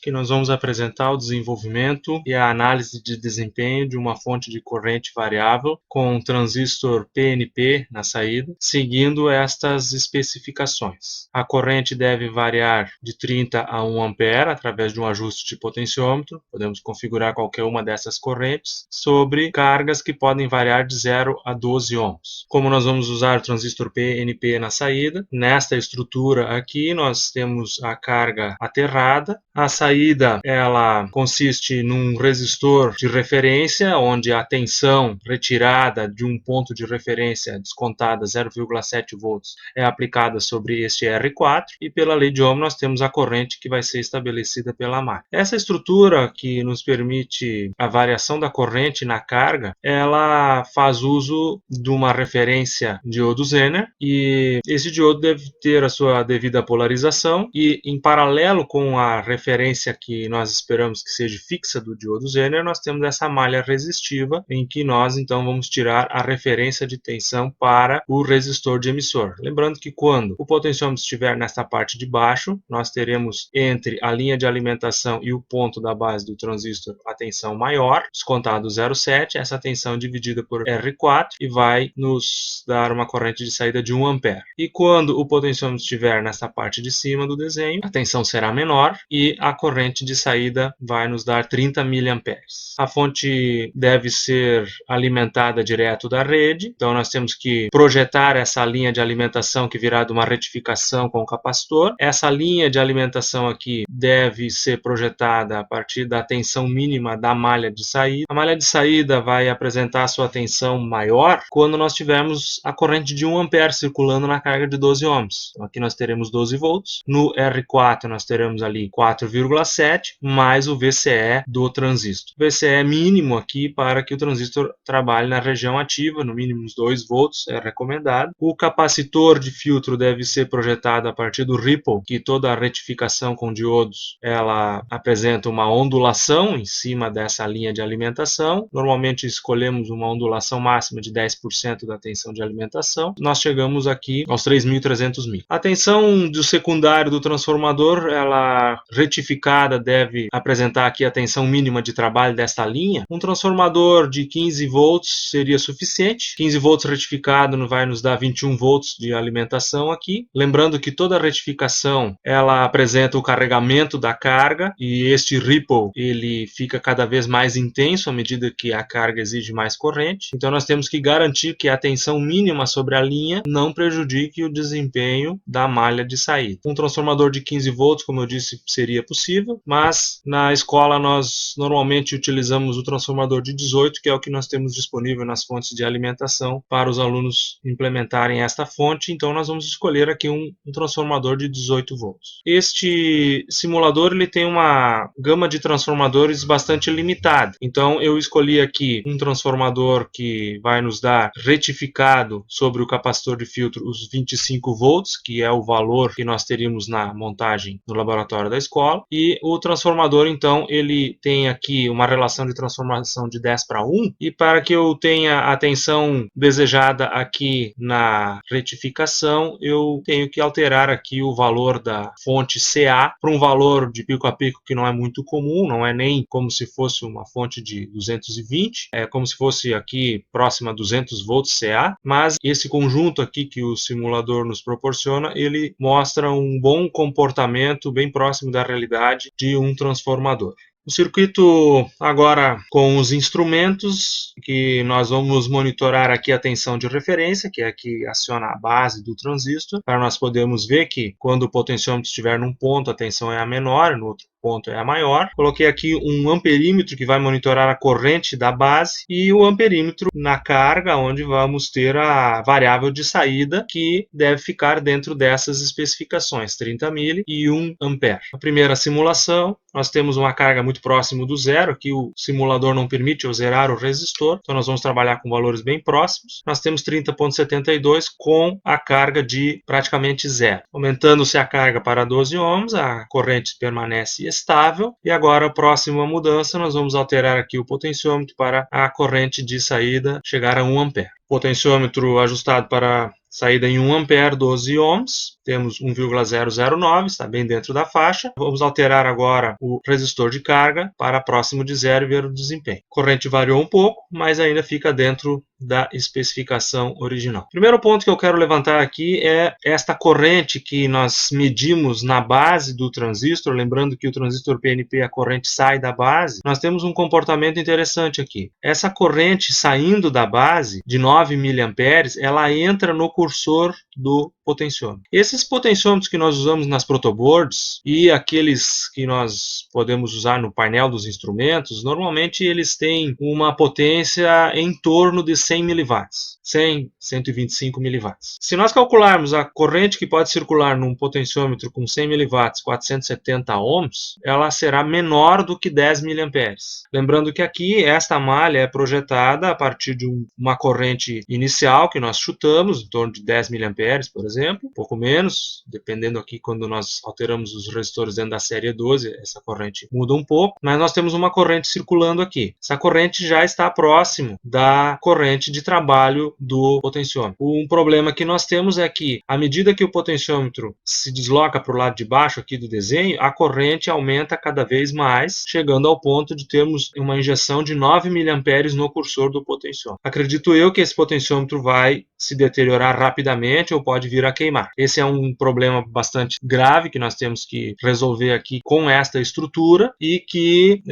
que nós vamos apresentar o desenvolvimento e a análise de desempenho de uma fonte de corrente variável com um transistor PNP na saída, seguindo estas especificações. A corrente deve variar de 30 a 1 ampere através de um ajuste de potenciômetro. Podemos configurar qualquer uma dessas correntes sobre cargas que podem variar de 0 a 12 ohms. Como nós vamos usar o transistor PNP na saída, nesta estrutura aqui nós temos a carga aterrada. A saída ela consiste num resistor de referência, onde a tensão retirada de um ponto de referência descontada 0,7 volts é aplicada sobre este R4, e pela lei de Ohm nós temos a corrente que vai ser estabelecida pela máquina. Essa estrutura que nos permite a variação da corrente na carga, ela faz uso de uma referência diodo Zener, e esse diodo deve ter a sua devida polarização, e em paralelo com a referência que nós esperamos que seja fixa do diodo Zener, nós temos essa malha resistiva, em que nós então vamos tirar a referência de tensão para o resistor de emissor. Lembrando que quando o potenciômetro estiver nesta parte de baixo, nós teremos entre a linha de alimentação e o ponto da base do transistor a tensão maior, descontado 0,7, essa tensão dividida por R4, e vai nos dar uma corrente de saída de 1 ampere. E quando o potenciômetro estiver nessa parte de cima do desenho, a tensão será menor e a corrente de saída vai nos dar 30 miliamperes. A fonte deve ser alimentada direto da rede, então nós temos que projetar essa linha de alimentação que virá de uma retificação com o capacitor. Essa linha de alimentação aqui deve ser projetada a partir da tensão mínima da malha de saída. A malha de saída vai apresentar sua tensão maior quando nós tivermos a corrente de 1 ampere circulando na carga de 12 ohms. Então aqui nós teremos 12 volts, no R4 nós teremos ali 4,7 mais o VCE do transistor. O VCE mínimo aqui para que o transistor trabalhe na região ativa, no mínimo uns 2 volts é recomendado. O capacitor de filtro deve ser projetado a partir do ripple, que toda a retificação com diodos ela apresenta uma ondulação em cima dessa linha de alimentação. Normalmente escolhemos uma ondulação máxima de 10% da tensão de alimentação. Nós chegamos aqui aos 3.300 mil. A tensão do secundário do transformador, ela retificada, deve apresentar aqui a tensão mínima de trabalho desta linha. Um transformador de 15 volts seria suficiente. 15 volts retificado vai nos dar 21 volts de alimentação aqui. Lembrando que toda retificação ela apresenta o carregamento da carga, e este ripple ele fica cada vez mais intenso à medida que a carga exige mais corrente. Então nós temos que garantir que a tensão mínima sobre a linha não prejudique o desempenho da malha de saída. Um transformador de 15 volts, como eu disse, seria possível, mas na escola nós normalmente utilizamos o transformador de 18, que é o que nós temos disponível nas fontes de alimentação para os alunos implementarem esta fonte. Então nós vamos escolher aqui um transformador de 18 volts. Este simulador ele tem uma gama de transformadores bastante limitada, então eu escolhi aqui um transformador que vai nos dar retificado sobre o capacitor de filtro os 25 volts, que é o valor que nós teríamos na montagem no laboratório da escola, e o transformador então ele tem aqui uma relação de transformação de 10:1, e para que eu tenha a tensão desejada aqui na retificação, eu tenho que alterar aqui o valor da fonte CA para um valor de pico a pico que não é muito comum, não é nem como se fosse uma fonte de 220, é como se fosse aqui próxima a 200 volts CA, mas esse conjunto aqui que o simulador nos proporciona, ele mostra um bom comportamento bem próximo da realidade de um transformador. O circuito agora com os instrumentos, que nós vamos monitorar aqui a tensão de referência, que é aqui aciona a base do transistor, para nós podermos ver que quando o potenciômetro estiver num ponto a tensão é a menor, no outro ponto é a maior. Coloquei aqui um amperímetro que vai monitorar a corrente da base, e o amperímetro na carga, onde vamos ter a variável de saída, que deve ficar dentro dessas especificações, 30 mili e 1 ampere. A primeira simulação, nós temos uma carga muito próximo do zero, aqui o simulador não permite eu zerar o resistor, então nós vamos trabalhar com valores bem próximos. Nós temos 30,72 com a carga de praticamente zero. Aumentando-se a carga para 12 ohms, a corrente permanece estável, e agora a próxima mudança nós vamos alterar aqui o potenciômetro para a corrente de saída chegar a 1 ampere. Potenciômetro ajustado para saída em 1 ampere, 12 ohms. temos 1,009, está bem dentro da faixa. Vamos alterar agora o resistor de carga para próximo de zero e ver o desempenho. A corrente variou um pouco, mas ainda fica dentro da especificação original. O primeiro ponto que eu quero levantar aqui é esta corrente que nós medimos na base do transistor, lembrando que o transistor PNP, a corrente sai da base. Nós temos um comportamento interessante aqui. Essa corrente saindo da base de 9 mA, ela entra no cursor do potenciômetro. Esses potenciômetros que nós usamos nas protoboards e aqueles que nós podemos usar no painel dos instrumentos, normalmente eles têm uma potência em torno de 100 mW, 100, 125 mW. Se nós calcularmos a corrente que pode circular num potenciômetro com 100 mW, 470 ohms, ela será menor do que 10 mA. Lembrando que aqui esta malha é projetada a partir de uma corrente inicial que nós chutamos, em torno de 10 mA, por exemplo, um pouco menos, dependendo aqui quando nós alteramos os resistores dentro da série 12, essa corrente muda um pouco, mas nós temos uma corrente circulando aqui. Essa corrente já está próximo da corrente de trabalho do potenciômetro. Um problema que nós temos é que, à medida que o potenciômetro se desloca para o lado de baixo aqui do desenho, a corrente aumenta cada vez mais, chegando ao ponto de termos uma injeção de 9 mA no cursor do potenciômetro. Acredito eu que esse potenciômetro vai se deteriorar rapidamente ou pode vir a queimar. Esse é um problema bastante grave que nós temos que resolver aqui com esta estrutura e que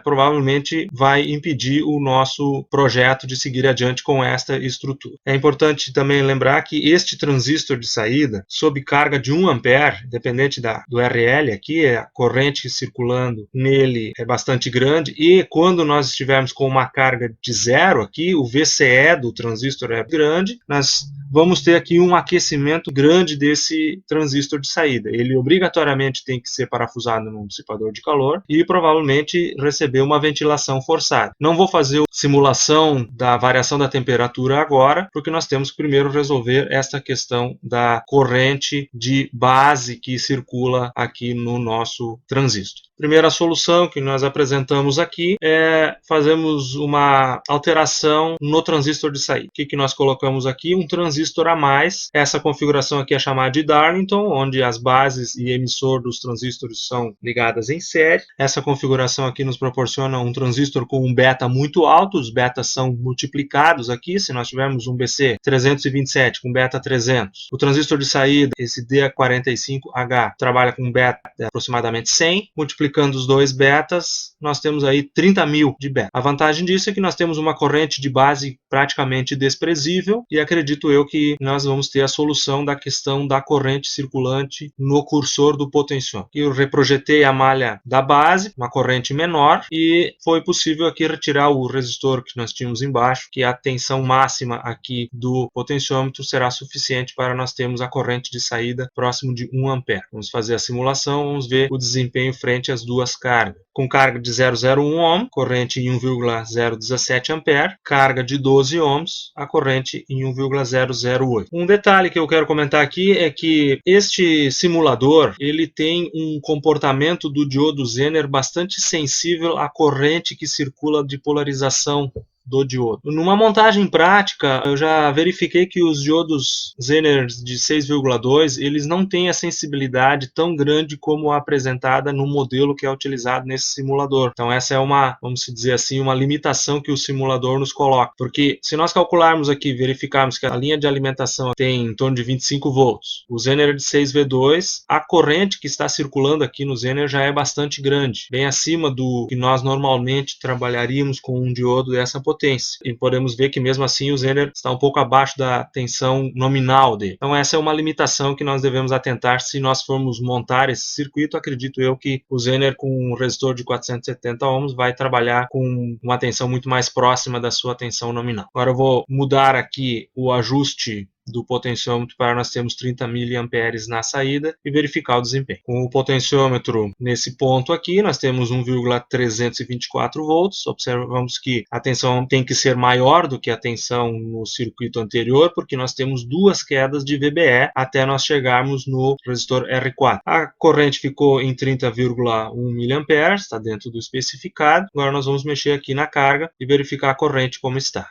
provavelmente vai impedir o nosso projeto de seguir adiante com esta estrutura. É importante também lembrar que este transistor de saída, sob carga de 1 A, independente do RL aqui, a corrente circulando nele é bastante grande, e quando nós estivermos com uma carga de zero aqui, o VCE do transistor é grande, nós vamos ter aqui um aquecimento grande desse transistor de saída. Ele obrigatoriamente tem que ser parafusado num dissipador de calor e provavelmente receber uma ventilação forçada. Não vou fazer simulação da variação da temperatura agora, porque nós temos que primeiro resolver esta questão da corrente de base que circula aqui no nosso transistor. Primeira solução que nós apresentamos aqui é fazermos uma alteração no transistor de saída. O que nós colocamos aqui? Um transistor a mais. Essa configuração aqui é chamada de Darlington, onde as bases e emissor dos transistores são ligadas em série. Essa configuração aqui nos proporciona um transistor com um beta muito alto. Os betas são multiplicados aqui. Se nós tivermos um BC 327 com beta 300, o transistor de saída, esse D45H, trabalha com beta de aproximadamente 100, multiplicando os dois betas, nós temos aí 30.000 de beta. A vantagem disso é que nós temos uma corrente de base praticamente desprezível e acredito eu que nós vamos ter a solução da questão da corrente circulante no cursor do potenciômetro. Eu reprojetei a malha da base, uma corrente menor, e foi possível aqui retirar o resistor que nós tínhamos embaixo, que a tensão máxima aqui do potenciômetro será suficiente para nós termos a corrente de saída próximo de 1 A. Vamos fazer a simulação, vamos ver o desempenho frente às duas cargas. Com carga de 0,01 ohm, corrente em 1,017 A, carga de 12 ohms, a corrente em 1,008. Um detalhe que eu quero comentar aqui é que este simulador ele tem um comportamento do diodo Zener bastante sensível à corrente que circula de polarização do diodo. Numa montagem prática, eu já verifiquei que os diodos Zener de 6,2 eles não têm a sensibilidade tão grande como a apresentada no modelo que é utilizado nesse simulador. Então essa é uma, vamos dizer assim, uma limitação que o simulador nos coloca, porque se nós calcularmos aqui, verificarmos que a linha de alimentação tem em torno de 25 volts, o Zener de 6V2, a corrente que está circulando aqui no Zener já é bastante grande, bem acima do que nós normalmente trabalharíamos com um diodo dessa potência. E podemos ver que mesmo assim o Zener está um pouco abaixo da tensão nominal dele. Então essa é uma limitação que nós devemos atentar se nós formos montar esse circuito. Acredito eu que o Zener com um resistor de 470 ohms vai trabalhar com uma tensão muito mais próxima da sua tensão nominal. Agora eu vou mudar aqui o ajuste do potenciômetro para nós termos 30 mA na saída e verificar o desempenho. Com o potenciômetro nesse ponto aqui, nós temos 1,324 volts. Observamos que a tensão tem que ser maior do que a tensão no circuito anterior, porque nós temos duas quedas de VBE até nós chegarmos no resistor R4. A corrente ficou em 30,1 mA, está dentro do especificado. Agora nós vamos mexer aqui na carga e verificar a corrente como está.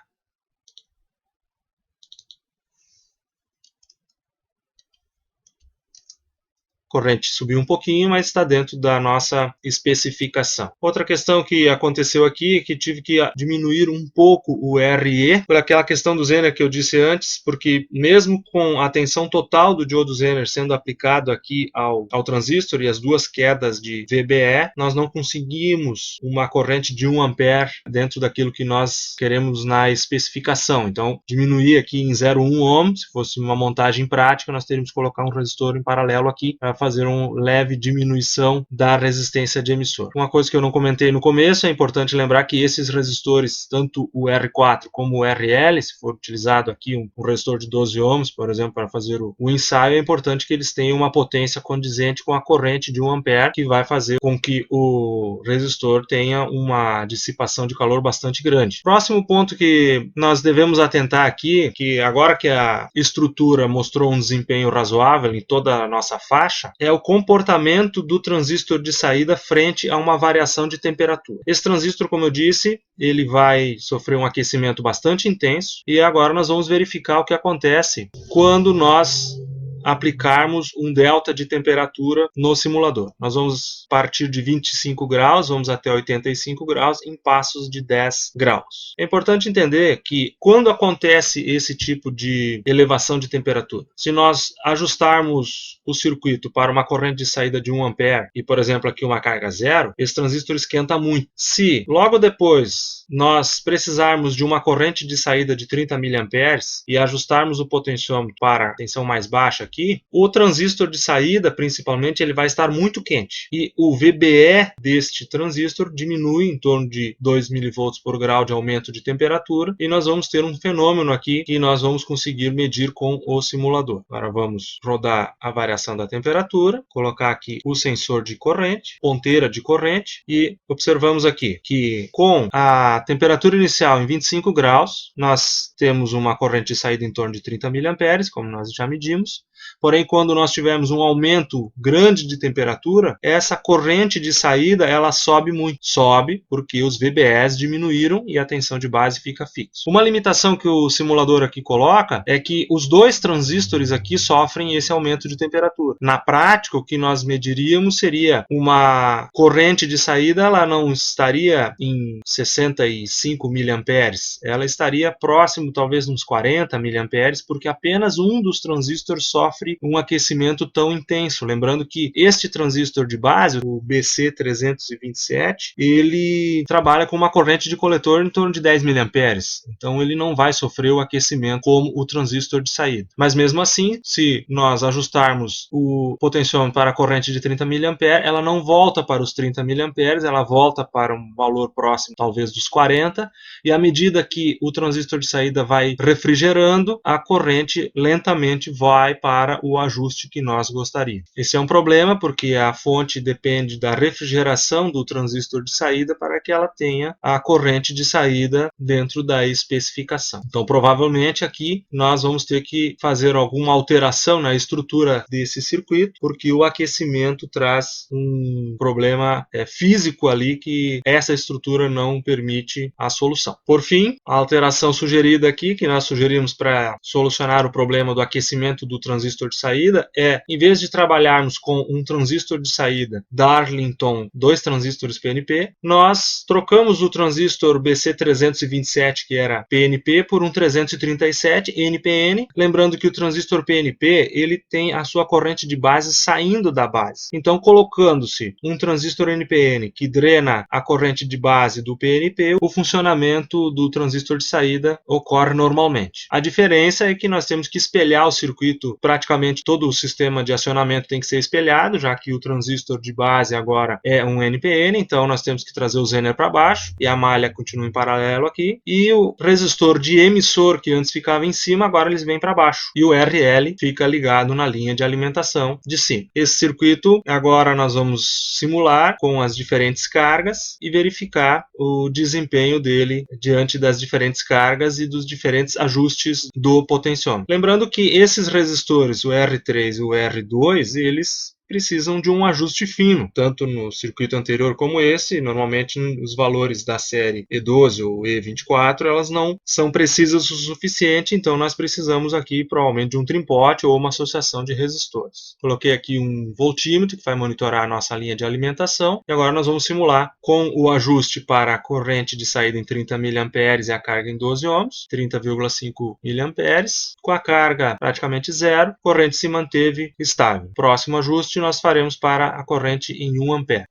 corrente subiu um pouquinho, mas está dentro da nossa especificação. Outra questão que aconteceu aqui é que tive que diminuir um pouco o RE, por aquela questão do Zener que eu disse antes, porque mesmo com a tensão total do diodo Zener sendo aplicado aqui ao transistor e as duas quedas de VBE, nós não conseguimos uma corrente de 1 ampere dentro daquilo que nós queremos na especificação. Então, diminuir aqui em 0,1 ohm, se fosse uma montagem prática, nós teríamos que colocar um resistor em paralelo aqui para fazer uma leve diminuição da resistência de emissor. Uma coisa que eu não comentei no começo, é importante lembrar que esses resistores, tanto o R4 como o RL, se for utilizado aqui um resistor de 12 ohms, por exemplo, para fazer o ensaio, é importante que eles tenham uma potência condizente com a corrente de 1 ampere, que vai fazer com que o resistor tenha uma dissipação de calor bastante grande. Próximo ponto que nós devemos atentar aqui, que agora que a estrutura mostrou um desempenho razoável em toda a nossa faixa, é o comportamento do transistor de saída frente a uma variação de temperatura. Esse transistor, como eu disse, ele vai sofrer um aquecimento bastante intenso, e agora nós vamos verificar o que acontece quando nós aplicarmos um delta de temperatura no simulador. Nós vamos partir de 25 graus, vamos até 85 graus em passos de 10 graus. É importante entender que quando acontece esse tipo de elevação de temperatura, se nós ajustarmos o circuito para uma corrente de saída de 1 ampere e, por exemplo, aqui uma carga zero, esse transistor esquenta muito. Se logo depois nós precisarmos de uma corrente de saída de 30 miliamperes e ajustarmos o potenciômetro para a tensão mais baixa aqui, o transistor de saída, principalmente, ele vai estar muito quente. E o VBE deste transistor diminui em torno de 2 mV por grau de aumento de temperatura, e nós vamos ter um fenômeno aqui que nós vamos conseguir medir com o simulador. Agora vamos rodar a variação da temperatura, colocar aqui o sensor de corrente, ponteira de corrente, e observamos aqui que com a temperatura inicial em 25 graus, nós temos uma corrente de saída em torno de 30 miliamperes, como nós já medimos. Porém, quando nós tivermos um aumento grande de temperatura, essa corrente de saída ela sobe muito. Sobe porque os VBEs diminuíram e a tensão de base fica fixa. Uma limitação que o simulador aqui coloca é que os dois transistores aqui sofrem esse aumento de temperatura. Na prática, o que nós mediríamos seria uma corrente de saída, ela não estaria em 65 miliamperes, ela estaria próximo, talvez, uns 40 miliamperes, porque apenas um dos transistores sofre um aquecimento tão intenso. Lembrando que este transistor de base, o BC327, ele trabalha com uma corrente de coletor em torno de 10 miliamperes. Então ele não vai sofrer o aquecimento como o transistor de saída. Mas mesmo assim, se nós ajustarmos o potenciômetro para a corrente de 30 miliamperes, ela não volta para os 30 miliamperes, ela volta para um valor próximo, talvez, dos 40, e à medida que o transistor de saída vai refrigerando, a corrente lentamente vai para o ajuste que nós gostaríamos. Esse é um problema porque a fonte depende da refrigeração do transistor de saída para que ela tenha a corrente de saída dentro da especificação. Então, provavelmente aqui nós vamos ter que fazer alguma alteração na estrutura desse circuito, porque o aquecimento traz um problema físico ali que essa estrutura não permite a solução. Por fim, a alteração sugerida aqui, que nós sugerimos para solucionar o problema do aquecimento do transistor de saída, é, em vez de trabalharmos com um transistor de saída Darlington, 2 transistores PNP, nós trocamos o transistor BC327, que era PNP, por um 337 NPN, lembrando que o transistor PNP, ele tem a sua corrente de base saindo da base. Então, colocando-se um transistor NPN que drena a corrente de base do PNP, o funcionamento do transistor de saída ocorre normalmente. A diferença é que nós temos que espelhar o circuito, praticamente todo o sistema de acionamento tem que ser espelhado, já que o transistor de base agora é um NPN, então nós temos que trazer o Zener para baixo e a malha continua em paralelo aqui, e o resistor de emissor que antes ficava em cima, agora eles vêm para baixo, e o RL fica ligado na linha de alimentação de cima. Esse circuito agora nós vamos simular com as diferentes cargas e verificar o desempenho dele diante das diferentes cargas e dos diferentes ajustes do potenciômetro. Lembrando que esses resistores, o R3 e o R2, eles precisam de um ajuste fino, tanto no circuito anterior como esse. Normalmente os valores da série E12 ou E24 elas não são precisas o suficiente, então nós precisamos aqui provavelmente de um trimpote ou uma associação de resistores. Coloquei aqui um voltímetro que vai monitorar a nossa linha de alimentação e agora nós vamos simular com o ajuste para a corrente de saída em 30 mA e a carga em 12 ohms, 30,5 mA, com a carga praticamente zero, a corrente se manteve estável. Próximo ajuste nós faremos para a corrente em 1 ampere.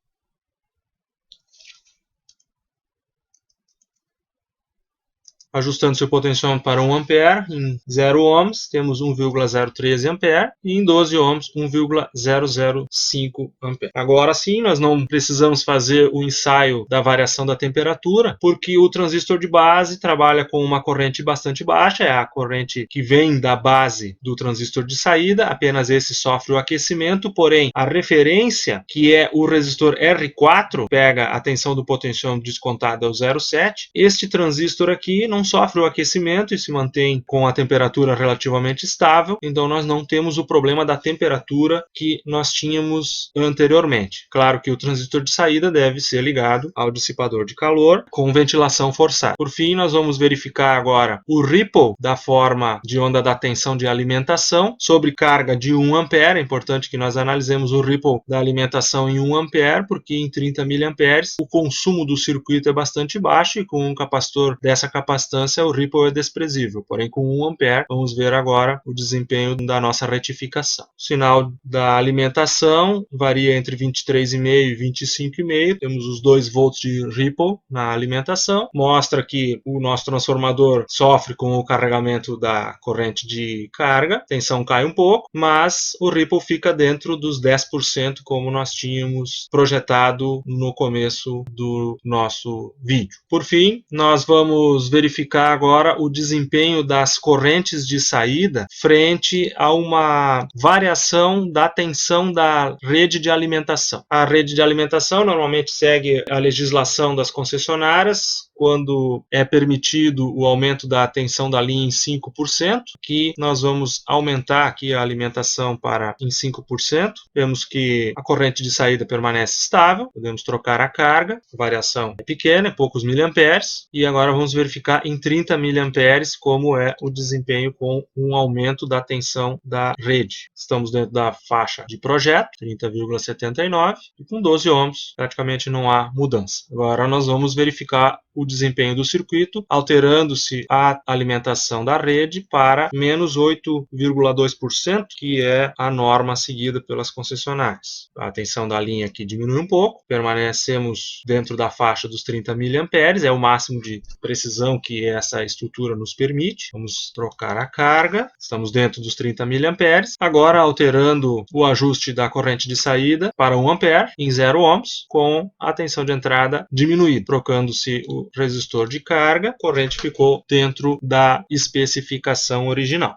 Ajustando seu potenciômetro para 1 ampere, em 0 ohms temos 1,013 ampere e em 12 ohms 1,005 ampere. Agora sim, nós não precisamos fazer o ensaio da variação da temperatura, porque o transistor de base trabalha com uma corrente bastante baixa, é a corrente que vem da base do transistor de saída, apenas esse sofre o aquecimento, porém a referência, que é o resistor R4, pega a tensão do potenciômetro descontada ao 0,7. Este transistor aqui não sofre o aquecimento e se mantém com a temperatura relativamente estável, então nós não temos o problema da temperatura que nós tínhamos anteriormente. Claro que o transistor de saída deve ser ligado ao dissipador de calor com ventilação forçada. Por fim, nós vamos verificar agora o ripple da forma de onda da tensão de alimentação sobre carga de 1 ampere. É importante que nós analisemos o ripple da alimentação em 1 ampere, porque em 30 mA o consumo do circuito é bastante baixo e com um capacitor dessa capacitância o ripple é desprezível, porém com 1 ampere vamos ver agora o desempenho da nossa retificação. O sinal da alimentação varia entre 23,5 e 25,5, temos os 2 volts de ripple na alimentação, mostra que o nosso transformador sofre com o carregamento da corrente de carga, a tensão cai um pouco, mas o ripple fica dentro dos 10% como nós tínhamos projetado no começo do nosso vídeo. Por fim, nós vamos verificar agora o desempenho das correntes de saída frente a uma variação da tensão da rede de alimentação. A rede de alimentação normalmente segue a legislação das concessionárias, quando é permitido o aumento da tensão da linha em 5%, que nós vamos aumentar aqui a alimentação para em 5%. Vemos que a corrente de saída permanece estável, podemos trocar a carga, a variação é pequena, é poucos miliamperes, e agora vamos verificar em 30 miliamperes como é o desempenho com um aumento da tensão da rede. Estamos dentro da faixa de projeto, 30,79, e com 12 ohms praticamente não há mudança. Agora nós vamos verificar o desempenho do circuito, alterando-se a alimentação da rede para menos 8,2%, que é a norma seguida pelas concessionárias. A tensão da linha aqui diminui um pouco, permanecemos dentro da faixa dos 30 miliamperes, é o máximo de precisão que essa estrutura nos permite. Vamos trocar a carga, estamos dentro dos 30 miliamperes. Agora alterando o ajuste da corrente de saída para 1 ampere em 0 ohms, com a tensão de entrada diminuída, trocando-se o resistor de carga, a corrente ficou dentro da especificação original.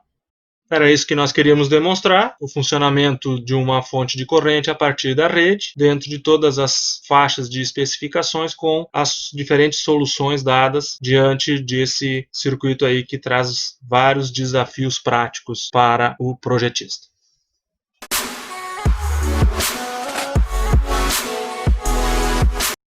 Era isso que nós queríamos demonstrar, o funcionamento de uma fonte de corrente a partir da rede, dentro de todas as faixas de especificações, com as diferentes soluções dadas diante desse circuito aí que traz vários desafios práticos para o projetista.